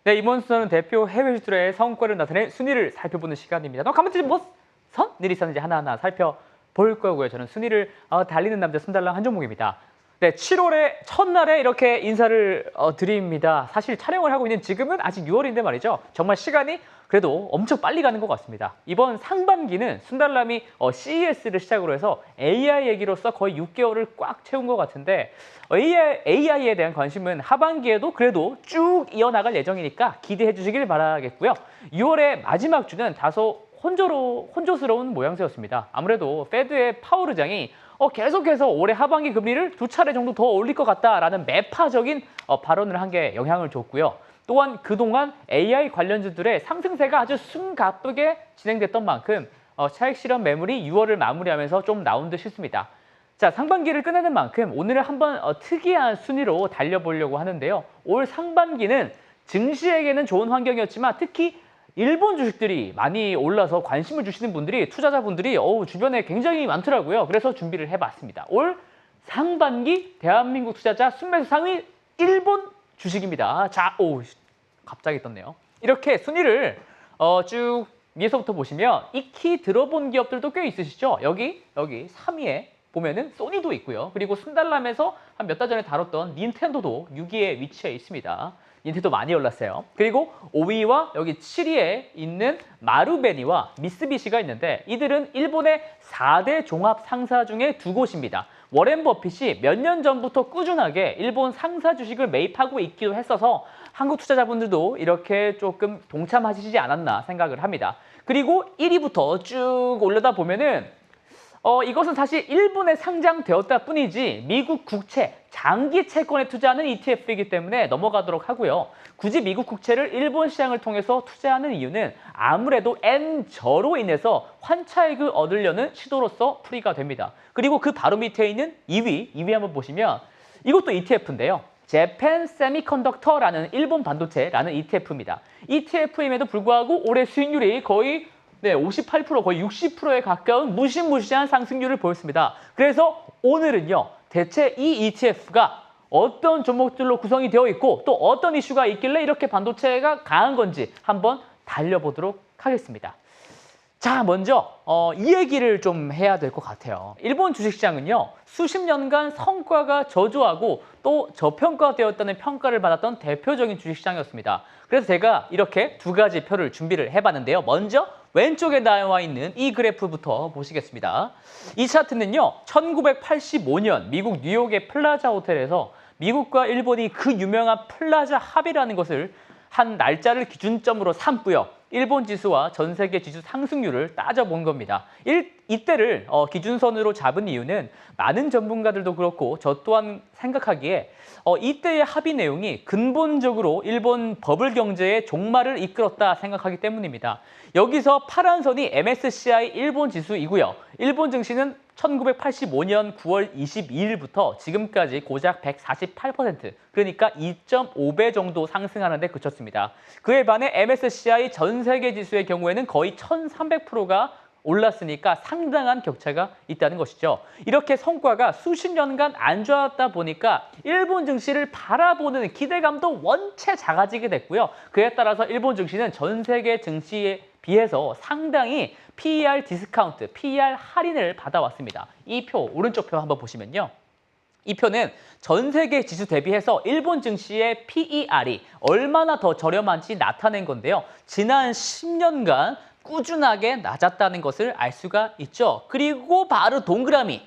네, 이번 순서는 대표 해외 수출의 성과를 나타낸 순위를 살펴보는 시간입니다. 가만히 무슨 일이 있었는지 하나하나 살펴볼 거고요. 저는 순위를 달리는 남자 순달랑 한종목입니다. 네, 7월의 첫날에 이렇게 인사를 드립니다. 사실 촬영을 하고 있는 지금은 아직 6월인데 말이죠. 정말 시간이 그래도 엄청 빨리 가는 것 같습니다. 이번 상반기는 순달람이 CES를 시작으로 해서 AI 얘기로서 거의 6개월을 꽉 채운 것 같은데 AI에 대한 관심은 하반기에도 그래도 쭉 이어나갈 예정이니까 기대해 주시길 바라겠고요. 6월의 마지막 주는 다소 혼조스러운 모양새였습니다. 아무래도 페드의 파월 의장이 계속해서 올해 하반기 금리를 2차례 정도 더 올릴 것 같다라는 매파적인 발언을 한 게 영향을 줬고요. 또한 그동안 AI 관련주들의 상승세가 아주 숨가쁘게 진행됐던 만큼 차익 실현 매물이 6월을 마무리하면서 좀 나온 듯 싶습니다. 자, 상반기를 끝내는 만큼 오늘은 한번 특이한 순위로 달려보려고 하는데요. 올 상반기는 증시에게는 좋은 환경이었지만 특히 일본 주식들이 많이 올라서 관심을 주시는 분들이 투자자분들이 주변에 굉장히 많더라고요. 그래서 준비를 해봤습니다. 올 상반기 대한민국 투자자 순매수 상위 일본 주식입니다. 자, 갑자기 떴네요. 이렇게 순위를 쭉 위에서부터 보시면 익히 들어본 기업들도 꽤 있으시죠? 여기 3위에 보면은 소니도 있고요. 그리고 순달람에서 한 몇 달 전에 다뤘던 닌텐도도 6위에 위치해 있습니다. 닌텐도 많이 올랐어요. 그리고 5위와 여기 7위에 있는 마루베니와 미쓰비시가 있는데 이들은 일본의 4대 종합 상사 중에 두 곳입니다. 워렌 버핏이 몇 년 전부터 꾸준하게 일본 상사 주식을 매입하고 있기도 했어서 한국 투자자분들도 이렇게 조금 동참하시지 않았나 생각을 합니다. 그리고 1위부터 쭉 올려다 보면은 이것은 사실 일본에 상장되었다 뿐이지 미국 국채, 장기 채권에 투자하는 ETF이기 때문에 넘어가도록 하고요. 굳이 미국 국채를 일본 시장을 통해서 투자하는 이유는 아무래도 N저로 인해서 환차익을 얻으려는 시도로서 풀이가 됩니다. 그리고 그 바로 밑에 있는 2위 한번 보시면 이것도 ETF인데요. 재팬 세미컨덕터라는 일본 반도체라는 ETF입니다. ETF임에도 불구하고 올해 수익률이 거의 58% 거의 60%에 가까운 무시무시한 상승률을 보였습니다. 그래서 오늘은요. 대체 이 ETF가 어떤 종목들로 구성이 되어 있고 또 어떤 이슈가 있길래 이렇게 반도체가 강한 건지 한번 달려보도록 하겠습니다. 자, 먼저 이 얘기를 좀 해야 될 것 같아요. 일본 주식시장은요. 수십 년간 성과가 저조하고 또 저평가되었다는 평가를 받았던 대표적인 주식시장이었습니다. 그래서 제가 이렇게 두 가지 표를 준비를 해봤는데요. 먼저 왼쪽에 나와 있는 이 그래프부터 보시겠습니다. 이 차트는요. 1985년 미국 뉴욕의 플라자 호텔에서 미국과 일본이 그 유명한 플라자 합의라는 것을 한 날짜를 기준점으로 삼고요. 일본 지수와 전 세계 지수 상승률을 따져본 겁니다. 이때를 기준선으로 잡은 이유는 많은 전문가들도 그렇고 저 또한 생각하기에 이때의 합의 내용이 근본적으로 일본 버블 경제의 종말을 이끌었다 생각하기 때문입니다. 여기서 파란 선이 MSCI 일본 지수이고요. 일본 증시는 1985년 9월 22일부터 지금까지 고작 148%, 그러니까 2.5배 정도 상승하는 데 그쳤습니다. 그에 반해 MSCI 전 세계 지수의 경우에는 거의 1300%가 올랐으니까 상당한 격차가 있다는 것이죠. 이렇게 성과가 수십 년간 안 좋았다 보니까 일본 증시를 바라보는 기대감도 원체 작아지게 됐고요. 그에 따라서 일본 증시는 전 세계 증시에 비해서 상당히 PER 디스카운트, PER 할인을 받아왔습니다. 이 표, 오른쪽 표 한번 보시면요. 이 표는 전 세계 지수 대비해서 일본 증시의 PER이 얼마나 더 저렴한지 나타낸 건데요. 지난 10년간 꾸준하게 낮았다는 것을 알 수가 있죠. 그리고 바로 동그라미,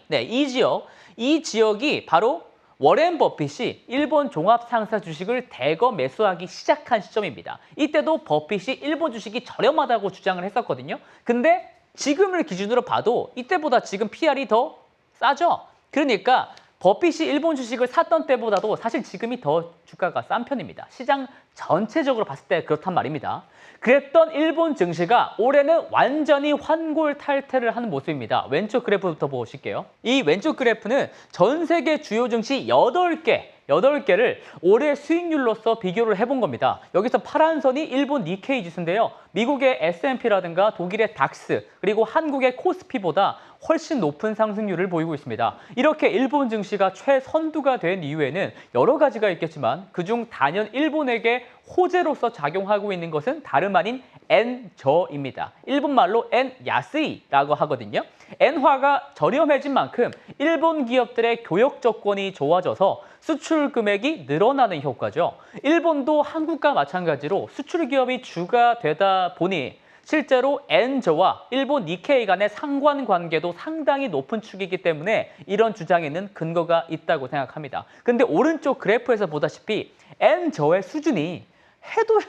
이 지역이 바로 워렌 버핏이 일본 종합상사 주식을 대거 매수하기 시작한 시점입니다. 이때도 버핏이 일본 주식이 저렴하다고 주장을 했었거든요. 근데 지금을 기준으로 봐도 이때보다 지금 PR이 더 싸죠. 그러니까 버핏이 일본 주식을 샀던 때보다도 사실 지금이 더 주가가 싼 편입니다. 시장 전체적으로 봤을 때 그렇단 말입니다. 그랬던 일본 증시가 올해는 완전히 환골탈태를 하는 모습입니다. 왼쪽 그래프부터 보실게요. 이 왼쪽 그래프는 전 세계 주요 증시 8개를 올해 수익률로서 비교를 해본 겁니다. 여기서 파란 선이 일본 니케이 지수인데요. 미국의 S&P라든가 독일의 닥스, 그리고 한국의 코스피보다 훨씬 높은 상승률을 보이고 있습니다. 이렇게 일본 증시가 최선두가 된 이유에는 여러 가지가 있겠지만 그중 단연 일본에게 호재로서 작용하고 있는 것은 다름 아닌 엔저입니다. 일본말로 엔야스이라고 하거든요. 엔화가 저렴해진 만큼 일본 기업들의 교역 조건이 좋아져서 수출 금액이 늘어나는 효과죠. 일본도 한국과 마찬가지로 수출 기업이 주가 되다 보니 실제로 엔저와 일본 니케이 간의 상관관계도 상당히 높은 축이기 때문에 이런 주장에는 근거가 있다고 생각합니다. 근데 오른쪽 그래프에서 보다시피 엔저의 수준이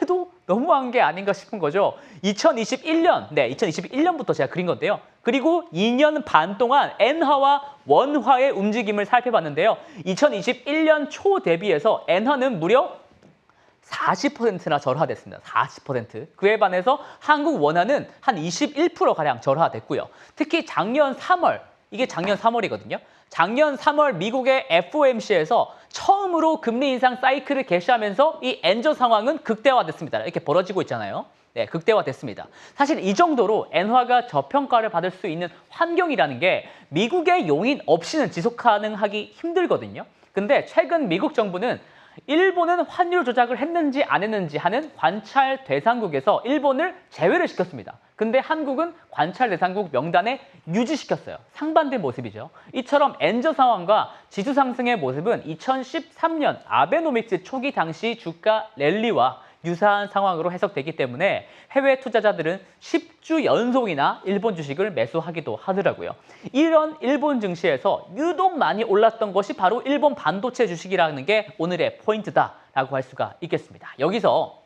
해도 너무한 게 아닌가 싶은 거죠. 2021년부터 제가 그린 건데요. 그리고 2년 반 동안 엔화와 원화의 움직임을 살펴봤는데요. 2021년 초 대비해서 엔화는 무려 40%나 절하됐습니다. 40%. 그에 반해서 한국 원화는 한 21%가량 절하됐고요. 특히 작년 3월, 이게 작년 3월이거든요. 작년 3월 미국의 FOMC에서 처음으로 금리 인상 사이클을 개시하면서 이 엔저 상황은 극대화됐습니다. 이렇게 벌어지고 있잖아요. 네, 극대화됐습니다. 사실 이 정도로 엔화가 저평가를 받을 수 있는 환경이라는 게 미국의 용인 없이는 지속 가능하기 힘들거든요. 근데 최근 미국 정부는 일본은 환율 조작을 했는지 안 했는지 하는 관찰 대상국에서 일본을 제외를 시켰습니다. 근데 한국은 관찰 대상국 명단에 유지시켰어요. 상반된 모습이죠. 이처럼 엔저 상황과 지수 상승의 모습은 2013년 아베노믹스 초기 당시 주가 랠리와 유사한 상황으로 해석되기 때문에 해외 투자자들은 10주 연속이나 일본 주식을 매수하기도 하더라고요. 이런 일본 증시에서 유독 많이 올랐던 것이 바로 일본 반도체 주식이라는 게 오늘의 포인트다라고 할 수가 있겠습니다. 여기서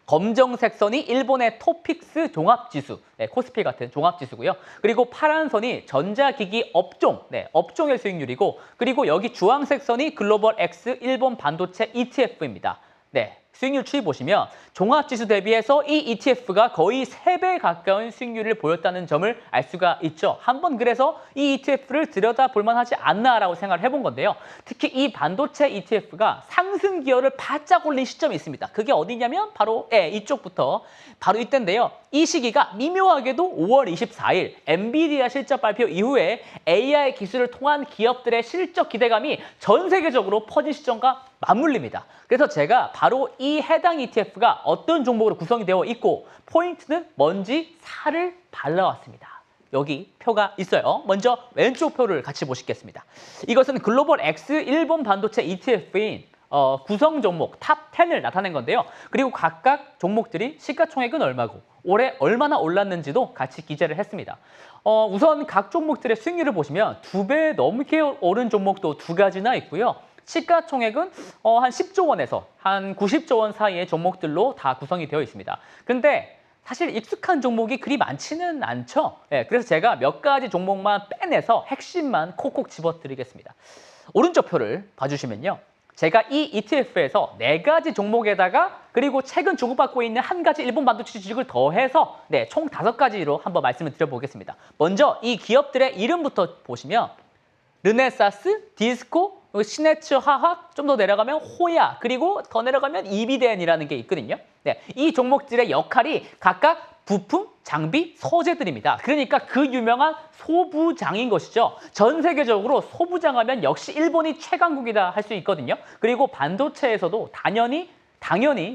검정색 선이 일본의 토픽스 종합지수, 코스피 같은 종합지수고요. 그리고 파란 선이 전자기기 업종, 업종의 수익률이고, 그리고 여기 주황색 선이 글로벌 X 일본 반도체 ETF입니다. 수익률 추이 보시면 종합지수 대비해서 이 ETF가 거의 3배 가까운 수익률을 보였다는 점을 알 수가 있죠. 한번 그래서 이 ETF를 들여다볼 만하지 않나라고 생각을 해본 건데요. 특히 이 반도체 ETF가 상승 기여를 바짝 올린 시점이 있습니다. 그게 어디냐면 바로 이쪽부터 바로 이때인데요. 이 시기가 미묘하게도 5월 24일 엔비디아 실적 발표 이후에 AI 기술을 통한 기업들의 실적 기대감이 전 세계적으로 퍼진 시점과 맞물립니다. 그래서 제가 바로 이 해당 ETF가 어떤 종목으로 구성이 되어 있고 포인트는 뭔지 살을 발라왔습니다. 여기 표가 있어요. 먼저 왼쪽 표를 같이 보시겠습니다. 이것은 글로벌 X 일본 반도체 ETF인 구성 종목 탑 10을 나타낸 건데요. 그리고 각각 종목들이 시가총액은 얼마고 올해 얼마나 올랐는지도 같이 기재를 했습니다. 우선 각 종목들의 수익률을 보시면 2배 넘게 오른 종목도 2가지나 있고요. 시가총액은 한 10조 원에서 한 90조 원 사이의 종목들로 다 구성이 되어 있습니다. 근데 사실 익숙한 종목이 그리 많지는 않죠. 그래서 제가 몇 가지 종목만 빼내서 핵심만 콕콕 집어드리겠습니다. 오른쪽 표를 봐주시면요. 제가 이 ETF에서 4가지 종목에다가 그리고 최근 주목받고 있는 한 가지 일본 반도체 주식을 더해서 총 5가지로 한번 말씀을 드려보겠습니다. 먼저 이 기업들의 이름부터 보시면 르네사스, 디스코, 시네츠 화학, 좀 더 내려가면 호야, 그리고 더 내려가면 이비덴이라는 게 있거든요. 이 종목들의 역할이 각각 부품, 장비, 소재들입니다. 그러니까 그 유명한 소부장인 것이죠. 전 세계적으로 소부장하면 역시 일본이 최강국이다 할 수 있거든요. 그리고 반도체에서도 당연히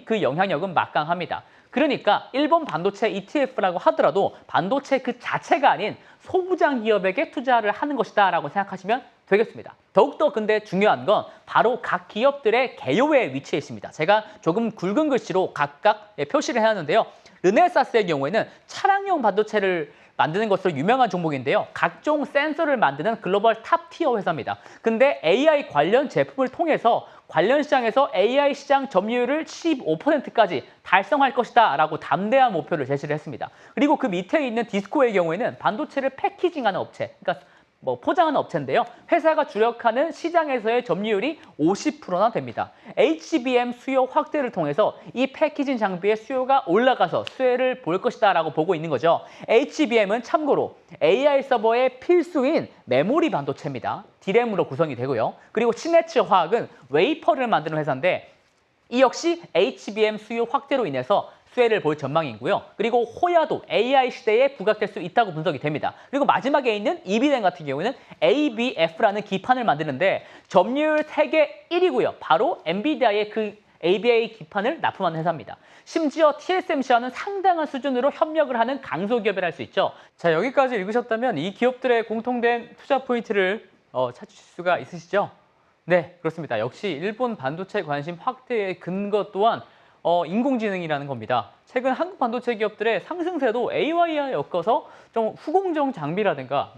그 영향력은 막강합니다. 그러니까 일본 반도체 ETF라고 하더라도 반도체 그 자체가 아닌 소부장 기업에게 투자를 하는 것이다 라고 생각하시면 되겠습니다. 더욱더 근데 중요한 건 바로 각 기업들의 개요에 위치해 있습니다. 제가 조금 굵은 글씨로 각각 표시를 해놨는데요. 르네사스의 경우에는 차량용 반도체를 만드는 것으로 유명한 종목인데요. 각종 센서를 만드는 글로벌 탑티어 회사입니다. 근데 AI 관련 제품을 통해서 관련 시장에서 AI 시장 점유율을 15%까지 달성할 것이다 라고 담대한 목표를 제시를 했습니다. 그리고 그 밑에 있는 디스코의 경우에는 반도체를 패키징하는 업체, 그러니까 포장하는 업체인데요. 회사가 주력하는 시장에서의 점유율이 50%나 됩니다. HBM 수요 확대를 통해서 이 패키징 장비의 수요가 올라가서 수혜를 볼 것이다 라고 보고 있는 거죠. HBM은 참고로 AI 서버의 필수인 메모리 반도체입니다. D램으로 구성이 되고요. 그리고 시네츠 화학은 웨이퍼를 만드는 회사인데 이 역시 HBM 수요 확대로 인해서 수혜를 볼 전망이고요. 그리고 호야도 AI 시대에 부각될 수 있다고 분석이 됩니다. 그리고 마지막에 있는 이비덴 같은 경우에는 ABF라는 기판을 만드는데 점유율 세계 1위고요. 바로 엔비디아의 그 ABA 기판을 납품하는 회사입니다. 심지어 TSMC와는 상당한 수준으로 협력을 하는 강소기업이라 할 수 있죠. 자, 여기까지 읽으셨다면 이 기업들의 공통된 투자 포인트를 찾으실 수가 있으시죠? 네, 그렇습니다. 역시 일본 반도체 관심 확대의 근거 또한 인공지능이라는 겁니다. 최근 한국 반도체 기업들의 상승세도 AI와 엮어서 좀 후공정 장비라든가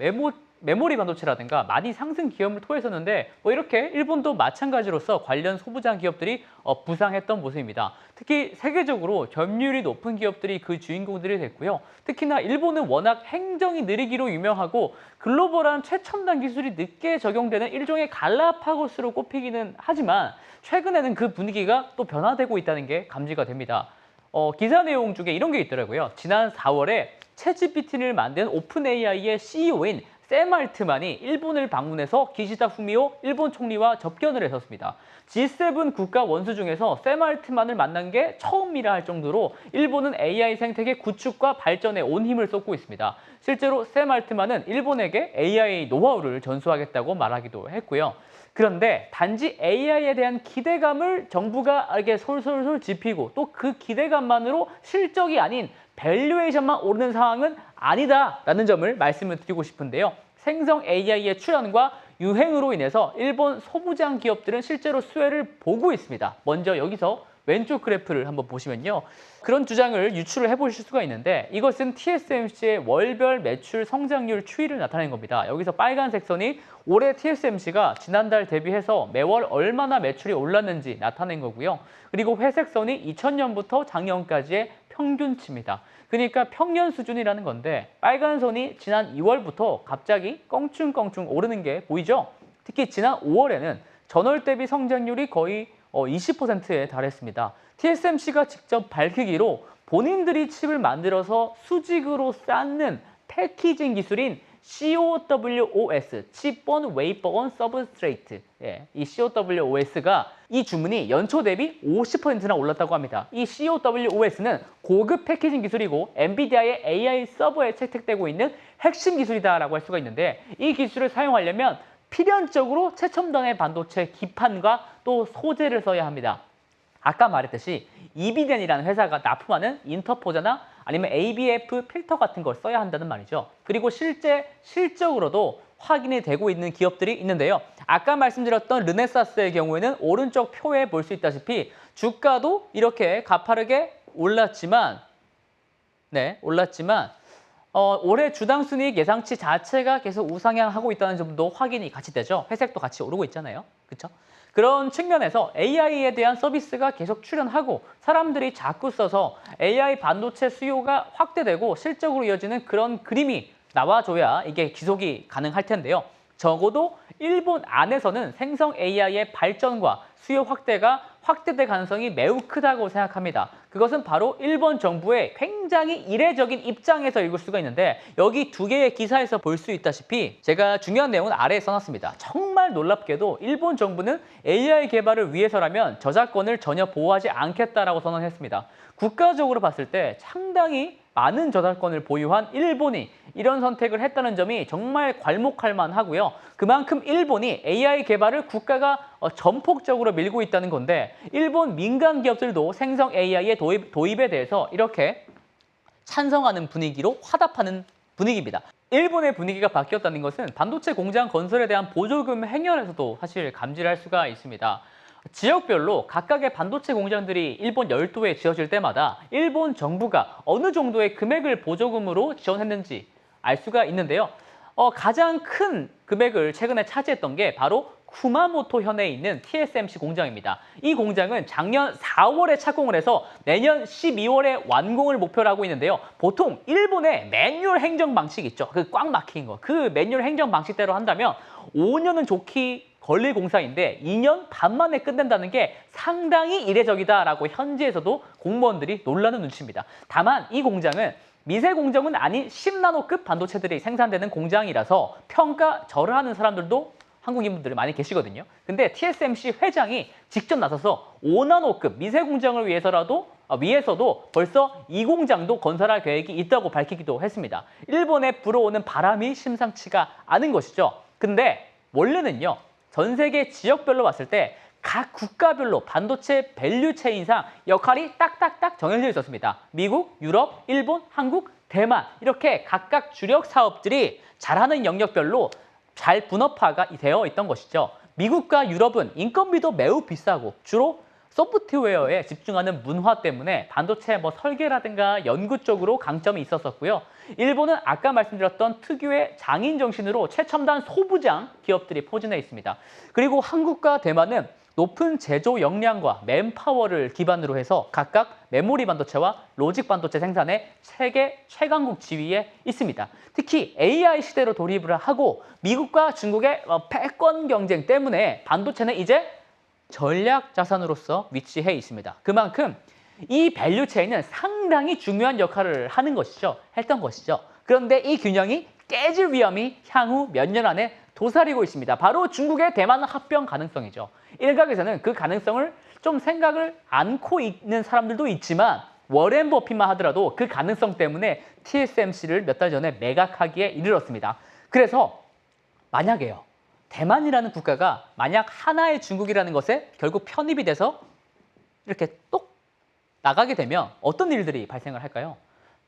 메모리 반도체라든가 많이 상승 기업을 토했었는데 이렇게 일본도 마찬가지로서 관련 소부장 기업들이 부상했던 모습입니다. 특히 세계적으로 점유율이 높은 기업들이 그 주인공들이 됐고요. 특히나 일본은 워낙 행정이 느리기로 유명하고 글로벌한 최첨단 기술이 늦게 적용되는 일종의 갈라파고스로 꼽히기는 하지만 최근에는 그 분위기가 또 변화되고 있다는 게 감지가 됩니다. 기사 내용 중에 이런 게 있더라고요. 지난 4월에 챗GPT를 만든 오픈 AI의 CEO인 샘 알트만이 일본을 방문해서 기시다 후미오 일본 총리와 접견을 했었습니다. G7 국가 원수 중에서 샘 알트만을 만난 게 처음이라 할 정도로 일본은 AI 생태계 구축과 발전에 온 힘을 쏟고 있습니다. 실제로 샘 알트만은 일본에게 AI 노하우를 전수하겠다고 말하기도 했고요. 그런데 단지 AI에 대한 기대감을 정부가 이렇게 솔솔솔 짚히고 또 그 기대감만으로 실적이 아닌 밸류에이션만 오르는 상황은 아니다라는 점을 말씀을 드리고 싶은데요. 생성 AI의 출현과 유행으로 인해서 일본 소부장 기업들은 실제로 수혜를 보고 있습니다. 먼저 여기서 왼쪽 그래프를 한번 보시면요. 그런 주장을 유추를 해보실 수가 있는데 이것은 TSMC의 월별 매출 성장률 추이를 나타낸 겁니다. 여기서 빨간색 선이 올해 TSMC가 지난달 대비해서 매월 얼마나 매출이 올랐는지 나타낸 거고요. 그리고 회색 선이 2000년부터 작년까지의 평균치입니다. 그러니까 평년 수준이라는 건데 빨간 선이 지난 2월부터 갑자기 껑충껑충 오르는 게 보이죠? 특히 지난 5월에는 전월 대비 성장률이 거의 20%에 달했습니다. TSMC가 직접 밝히기로 본인들이 칩을 만들어서 수직으로 쌓는 패키징 기술인 COWOS, Chip on Wafer on Substrate. 이 COWOS가 이 주문이 연초 대비 50%나 올랐다고 합니다. 이 COWOS는 고급 패키징 기술이고 엔비디아의 AI 서버에 채택되고 있는 핵심 기술이다라고 할 수가 있는데 이 기술을 사용하려면 필연적으로 최첨단의 반도체 기판과 또 소재를 써야 합니다. 아까 말했듯이 이비덴이라는 회사가 납품하는 인터포저나 아니면 ABF 필터 같은 걸 써야 한다는 말이죠. 그리고 실적으로도 확인이 되고 있는 기업들이 있는데요. 아까 말씀드렸던 르네사스의 경우에는 오른쪽 표에 볼 수 있다시피 주가도 이렇게 가파르게 올랐지만 올해 주당 순이익 예상치 자체가 계속 우상향하고 있다는 점도 확인이 같이 되죠. 회색도 같이 오르고 있잖아요. 그렇죠? 그런 측면에서 AI에 대한 서비스가 계속 출현하고 사람들이 자꾸 써서 AI 반도체 수요가 확대되고 실적으로 이어지는 그런 그림이 나와줘야 이게 지속이 가능할 텐데요. 적어도 일본 안에서는 생성 AI의 발전과 수요 확대될 가능성이 매우 크다고 생각합니다. 그것은 바로 일본 정부의 굉장히 이례적인 입장에서 읽을 수가 있는데 여기 두 개의 기사에서 볼 수 있다시피 제가 중요한 내용은 아래에 써놨습니다. 정말 놀랍게도 일본 정부는 AI 개발을 위해서라면 저작권을 전혀 보호하지 않겠다라고 선언했습니다. 국가적으로 봤을 때 상당히 많은 저작권을 보유한 일본이 이런 선택을 했다는 점이 정말 괄목할 만하고요. 그만큼 일본이 AI 개발을 국가가 전폭적으로 밀고 있다는 건데 일본 민간 기업들도 생성 AI의 도입에 대해서 이렇게 찬성하는 분위기로 화답하는 분위기입니다. 일본의 분위기가 바뀌었다는 것은 반도체 공장 건설에 대한 보조금 행렬에서도 사실 감지를 할 수가 있습니다. 지역별로 각각의 반도체 공장들이 일본 열도에 지어질 때마다 일본 정부가 어느 정도의 금액을 보조금으로 지원했는지 알 수가 있는데요. 가장 큰 금액을 최근에 차지했던 게 바로 쿠마모토 현에 있는 TSMC 공장입니다. 이 공장은 작년 4월에 착공을 해서 내년 12월에 완공을 목표로 하고 있는데요. 보통 일본의 매뉴얼 행정 방식 있죠. 그 꽉 막힌 거. 그 매뉴얼 행정 방식대로 한다면 5년은 좋게 걸릴 공사인데 2년 반 만에 끝낸다는 게 상당히 이례적이다라고 현지에서도 공무원들이 놀라는 눈치입니다. 다만 이 공장은 미세 공정은 아닌 10나노급 반도체들이 생산되는 공장이라서 평가절하 하는 사람들도 한국인분들이 많이 계시거든요. 근데 TSMC 회장이 직접 나서서 5나노급 미세 공장을 위해서도 벌써 이 공장도 건설할 계획이 있다고 밝히기도 했습니다. 일본에 불어오는 바람이 심상치가 않은 것이죠. 근데 원래는요. 전 세계 지역별로 봤을 때 각 국가별로 반도체 밸류체인상 역할이 딱딱딱 정해져 있었습니다. 미국, 유럽, 일본, 한국, 대만 이렇게 각각 주력 사업들이 잘하는 영역별로 잘 분업화가 되어 있던 것이죠. 미국과 유럽은 인건비도 매우 비싸고 주로 소프트웨어에 집중하는 문화 때문에 반도체 설계라든가 연구 쪽으로 강점이 있었었고요. 일본은 아까 말씀드렸던 특유의 장인 정신으로 최첨단 소부장 기업들이 포진해 있습니다. 그리고 한국과 대만은 높은 제조 역량과 맨파워를 기반으로 해서 각각 메모리 반도체와 로직 반도체 생산에 세계 최강국 지위에 있습니다. 특히 AI 시대로 돌입을 하고 미국과 중국의 패권 경쟁 때문에 반도체는 이제 전략 자산으로서 위치해 있습니다. 그만큼 이 밸류체인은 상당히 중요한 역할을 했던 것이죠. 그런데 이 균형이 깨질 위험이 향후 몇 년 안에 도사리고 있습니다. 바로 중국의 대만 합병 가능성이죠. 일각에서는 그 가능성을 좀 생각을 않고 있는 사람들도 있지만 워렌 버핏만 하더라도 그 가능성 때문에 TSMC를 몇 달 전에 매각하기에 이르렀습니다. 그래서 만약에요. 대만이라는 국가가 만약 하나의 중국이라는 것에 결국 편입이 돼서 이렇게 똑 나가게 되면 어떤 일들이 발생을 할까요?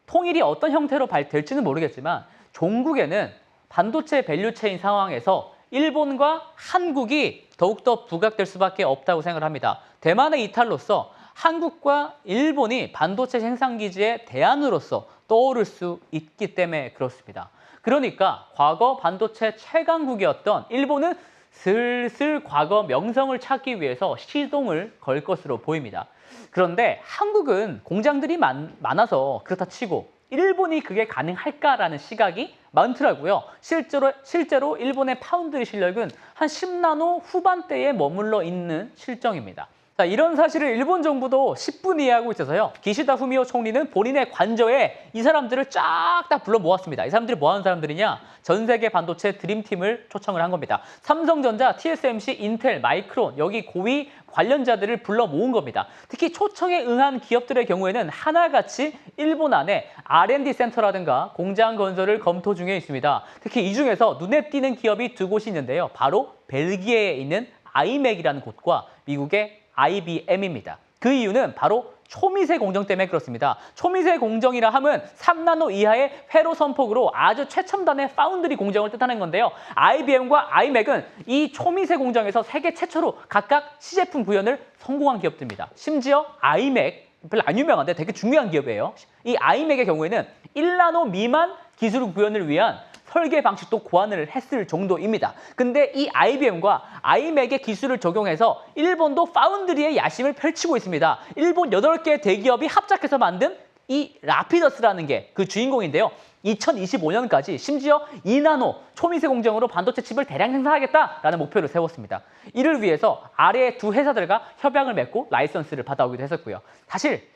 통일이 어떤 형태로 될지는 모르겠지만 종국에는 반도체 밸류체인 상황에서 일본과 한국이 더욱더 부각될 수밖에 없다고 생각을 합니다. 대만의 이탈로서 한국과 일본이 반도체 생산기지의 대안으로서 떠오를 수 있기 때문에 그렇습니다. 그러니까 과거 반도체 최강국이었던 일본은 슬슬 과거 명성을 찾기 위해서 시동을 걸 것으로 보입니다. 그런데 한국은 공장들이 많아서 그렇다 치고 일본이 그게 가능할까라는 시각이 많더라고요. 실제로 일본의 파운드리 실력은 한 10나노 후반대에 머물러 있는 실정입니다. 자, 이런 사실을 일본 정부도 10분 이해하고 있어서요. 기시다 후미오 총리는 본인의 관저에 이 사람들을 쫙 다 불러 모았습니다. 이 사람들이 뭐 하는 사람들이냐? 전 세계 반도체 드림팀을 초청을 한 겁니다. 삼성전자, TSMC, 인텔, 마이크론 여기 고위 관련자들을 불러 모은 겁니다. 특히 초청에 응한 기업들의 경우에는 하나같이 일본 안에 R&D 센터라든가 공장 건설을 검토 중에 있습니다. 특히 이 중에서 눈에 띄는 기업이 두 곳이 있는데요. 바로 벨기에에 있는 아이맥이라는 곳과 미국의 IBM입니다. 그 이유는 바로 초미세 공정 때문에 그렇습니다. 초미세 공정이라 함은 3나노 이하의 회로 선폭으로 아주 최첨단의 파운드리 공정을 뜻하는 건데요. IBM과 아이맥은 이 초미세 공정에서 세계 최초로 각각 시제품 구현을 성공한 기업들입니다. 심지어 아이맥, 별로 안 유명한데 되게 중요한 기업이에요. 이 아이맥의 경우에는 1나노 미만 기술 구현을 위한 설계 방식도 고안을 했을 정도입니다. 근데 이 IBM과 아이맥의 기술을 적용해서 일본도 파운드리의 야심을 펼치고 있습니다. 일본 8개 대기업이 합작해서 만든 이 라피더스라는 게 그 주인공인데요. 2025년까지 심지어 2나노 초미세 공정으로 반도체 칩을 대량 생산하겠다라는 목표를 세웠습니다. 이를 위해서 아래의 두 회사들과 협약을 맺고 라이선스를 받아오기도 했었고요. 사실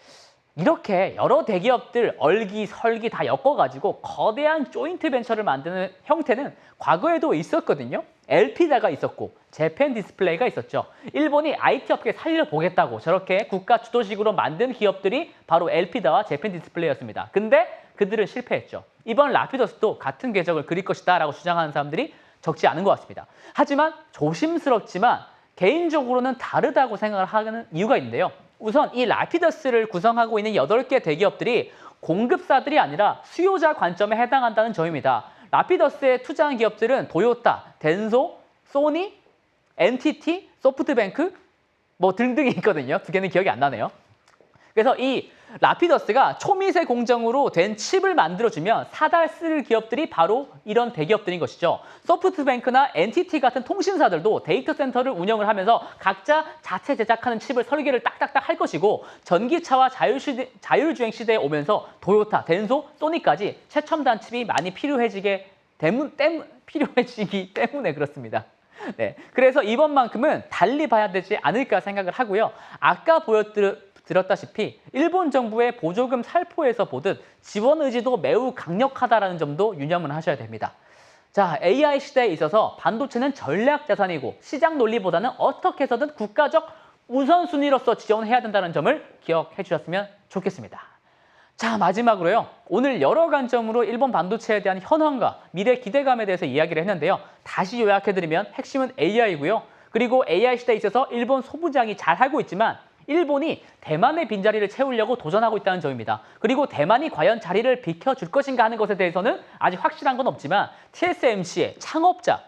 이렇게 여러 대기업들 얼기설기 다 엮어가지고 거대한 조인트 벤처를 만드는 형태는 과거에도 있었거든요. 엘피다가 있었고 재팬 디스플레이가 있었죠. 일본이 IT 업계 살려보겠다고 저렇게 국가 주도식으로 만든 기업들이 바로 엘피다와 재팬 디스플레이였습니다. 근데 그들은 실패했죠. 이번 라피더스도 같은 궤적을 그릴 것이다 라고 주장하는 사람들이 적지 않은 것 같습니다. 하지만 조심스럽지만 개인적으로는 다르다고 생각을 하는 이유가 있는데요. 우선 이 라피더스를 구성하고 있는 8개 대기업들이 공급사들이 아니라 수요자 관점에 해당한다는 점입니다. 라피더스에 투자한 기업들은 도요타, 덴소, 소니, NTT, 소프트뱅크 등등이 있거든요. 두 개는 기억이 안 나네요. 그래서 이 라피더스가 초미세 공정으로 된 칩을 만들어주면 사다 쓸 기업들이 바로 이런 대기업들인 것이죠. 소프트뱅크나 NTT 같은 통신사들도 데이터 센터를 운영을 하면서 각자 자체 제작하는 칩을 설계를 딱딱딱 할 것이고 전기차와 자율주행 시대에 오면서 도요타, 덴소, 소니까지 최첨단 칩이 많이 필요해지기 때문에 그렇습니다. 네, 그래서 이번만큼은 달리 봐야 되지 않을까 생각을 하고요. 아까 들었다시피 일본 정부의 보조금 살포에서 보듯 지원 의지도 매우 강력하다는 점도 유념을 하셔야 됩니다. 자, AI 시대에 있어서 반도체는 전략 자산이고 시장 논리보다는 어떻게 해서든 국가적 우선순위로서 지원해야 된다는 점을 기억해 주셨으면 좋겠습니다. 자, 마지막으로요. 오늘 여러 관점으로 일본 반도체에 대한 현황과 미래 기대감에 대해서 이야기를 했는데요. 다시 요약해드리면 핵심은 AI고요. 그리고 AI 시대에 있어서 일본 소부장이 잘 하고 있지만 일본이 대만의 빈자리를 채우려고 도전하고 있다는 점입니다. 그리고 대만이 과연 자리를 비켜줄 것인가 하는 것에 대해서는 아직 확실한 건 없지만 TSMC의 창업자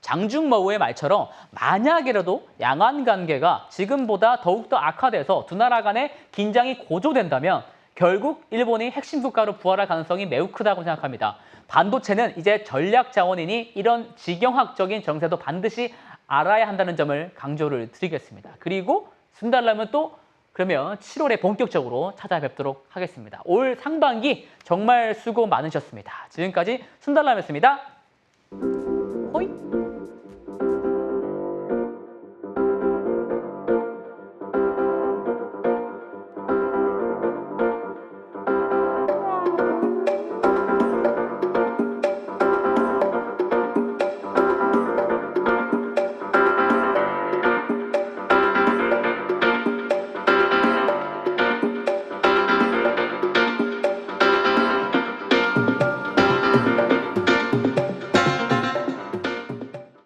장중머우의 말처럼 만약이라도 양안 관계가 지금보다 더욱더 악화돼서 두 나라 간의 긴장이 고조된다면 결국 일본이 핵심 국가로 부활할 가능성이 매우 크다고 생각합니다. 반도체는 이제 전략 자원이니 이런 지경학적인 정세도 반드시 알아야 한다는 점을 강조를 드리겠습니다. 그리고 순달라면 또 그러면 7월에 본격적으로 찾아뵙도록 하겠습니다. 올 상반기 정말 수고 많으셨습니다. 지금까지 순달라였습니다.